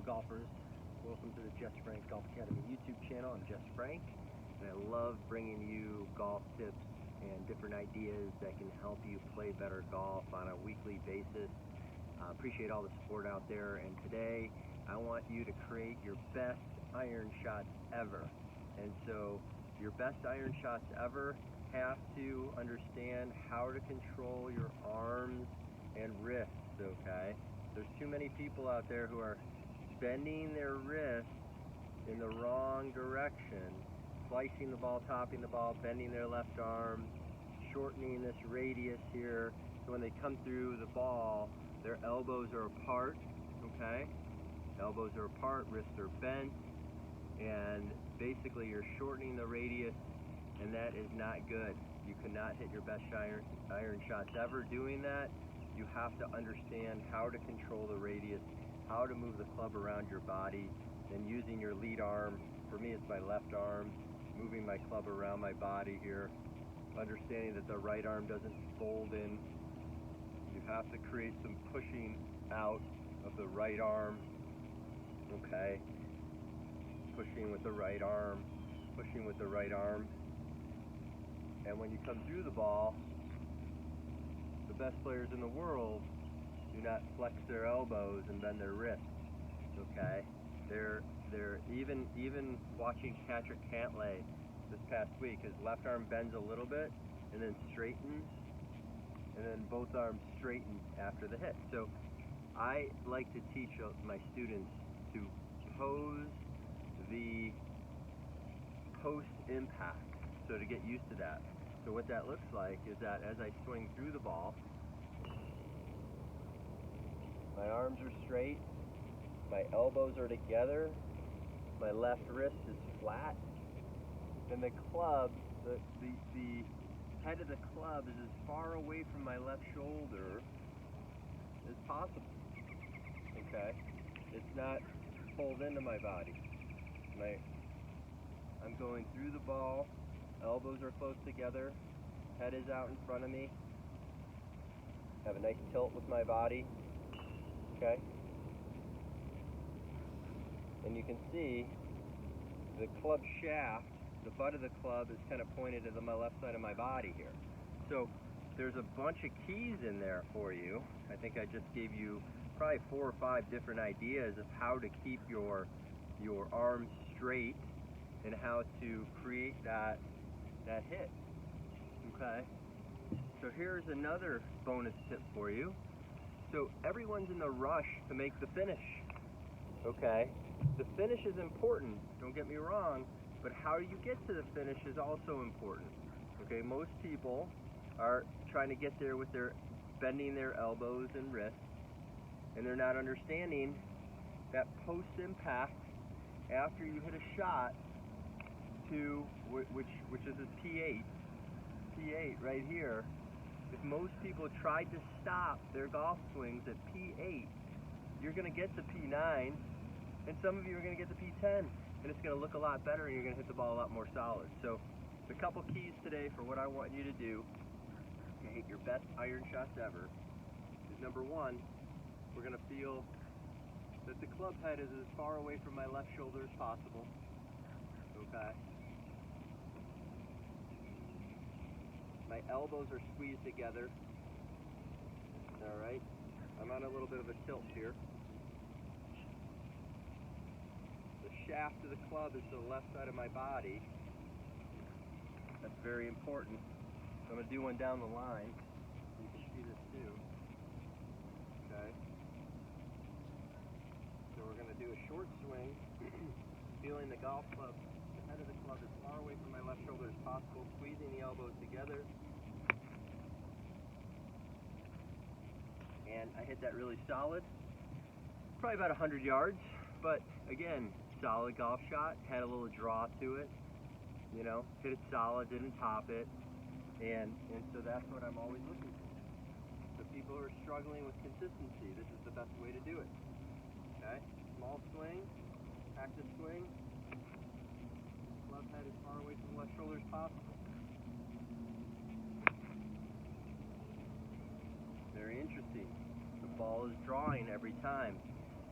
golfers, welcome to the Jess Frank Golf Academy YouTube channel. I'm Jess Frank, and I love bringing you golf tips and different ideas that can help you play better golf on a weekly basis. Appreciate all the support out there, and today I want you to create your best iron shots ever. And so your best iron shots ever have to understand how to control your arms and wrists, okay? There's too many people out there who are bending their wrists in the wrong direction, slicing the ball, topping the ball, bending their left arm, shortening this radius here, so when they come through the ball, their elbows are apart, okay? Elbows are apart, wrists are bent, and basically you're shortening the radius, and that is not good. You cannot hit your best iron shots ever doing that. You have to understand how to control the radius, how to move the club around your body, and using your lead arm. For me, it's my left arm, moving my club around my body here, understanding that the right arm doesn't fold in. You have to create some pushing out of the right arm, okay? Pushing with the right arm, pushing with the right arm. And when you come through the ball, the best players in the world do not flex their elbows and bend their wrists, okay? They're even watching Patrick Cantlay this past week, his left arm bends a little bit and then straightens, and then both arms straighten after the hit. So I like to teach my students to pose the post impact, so to get used to that. So what that looks like is that as I swing through the ball, my arms are straight, my elbows are together, my left wrist is flat, and the club, the head of the club is as far away from my left shoulder as possible, okay? It's not pulled into my body. I'm going through the ball, elbows are close together, head is out in front of me, have a nice tilt with my body, okay? And you can see the club shaft, the butt of the club is kind of pointed to my left side of my body here. So there's a bunch of keys in there for you. I think I just gave you probably 4 or 5 different ideas of how to keep your arms straight and how to create that hit, okay? So here's another bonus tip for you. So everyone's in the rush to make the finish, okay? The finish is important, don't get me wrong, but how you get to the finish is also important, okay? Most people are trying to get there with bending their elbows and wrists, and they're not understanding that post impact after you hit a shot to which is a P8 right here. If most people tried to stop their golf swings at P8, you're going to get to P9, and some of you are going to get to P10, and it's going to look a lot better, and you're going to hit the ball a lot more solid. So a couple keys today for what I want you to do to hit your best iron shots ever is, number one, we're going to feel that the club head is as far away from my left shoulder as possible, okay? My elbows are squeezed together, all right? I'm on a little bit of a tilt here. The shaft of the club is to the left side of my body. That's very important. So I'm going to do one down the line. You can see this too, okay? So we're going to do a short swing, feeling the golf club, the head of the club as far away from my left shoulder as possible, squeezing the elbows together. And I hit that really solid, probably about 100 yards, but again, solid golf shot, had a little draw to it, you know, hit it solid, didn't top it, and so that's what I'm always looking for. So people who are struggling with consistency, this is the best way to do it. Okay, small swing, active swing, club head as far away from the left shoulder as possible. Very interesting. The ball is drawing every time.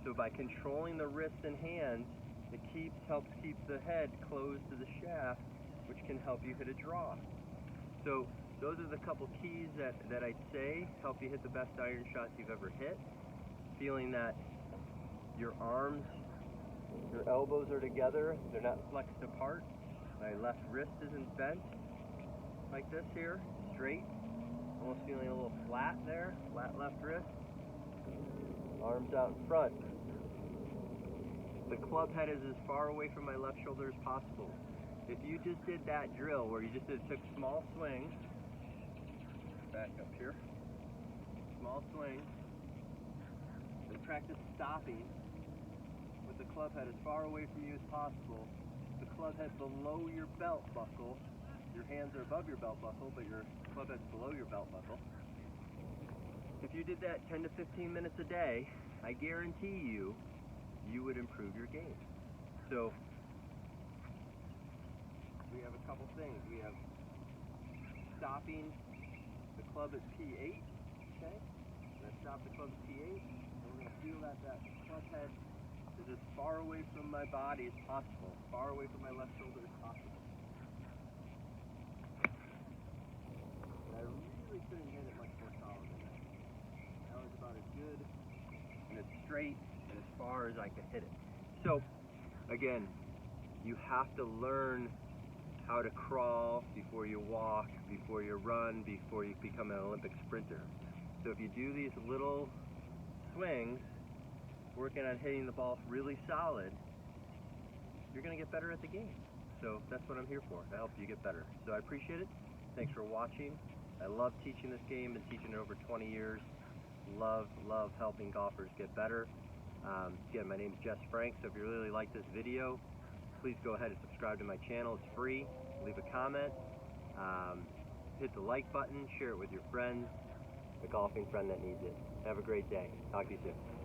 So by controlling the wrist and hands, it helps keep the head closed to the shaft, which can help you hit a draw. So those are the couple keys that I'd say help you hit the best iron shots you've ever hit. Feeling that your arms, your elbows are together, they're not flexed apart. My left wrist isn't bent like this here, straight. Almost feeling a little flat there, flat left wrist. Arms out in front. The club head is as far away from my left shoulder as possible. If you just did that drill where you just took small swings, back up here, small swings, and practice stopping with the club head as far away from you as possible, the club head below your belt buckle, your hands are above your belt buckle, but your club head's below your belt buckle. If you did that 10 to 15 minutes a day, I guarantee you would improve your game. So we have a couple things. We have stopping the club at P8, okay? I'm going to stop the club at P8, and we're going to feel that club head is as far away from my body as possible, far away from my left shoulder as possible. And I really couldn't hit it much more solid than that. That was about as good and as straight and as far as I could hit it. So, again, you have to learn how to crawl before you walk, before you run, before you become an Olympic sprinter. So if you do these little swings, working on hitting the ball really solid, you're going to get better at the game. So that's what I'm here for, to help you get better. So I appreciate it. Thanks for watching. I love teaching this game. Been teaching it over 20 years. Love helping golfers get better. Again, my name is Jess Frank, so if you really like this video, please go ahead and subscribe to my channel. It's free. Leave a comment. Hit the like button. Share it with your friends, a golfing friend that needs it. Have a great day. Talk to you soon.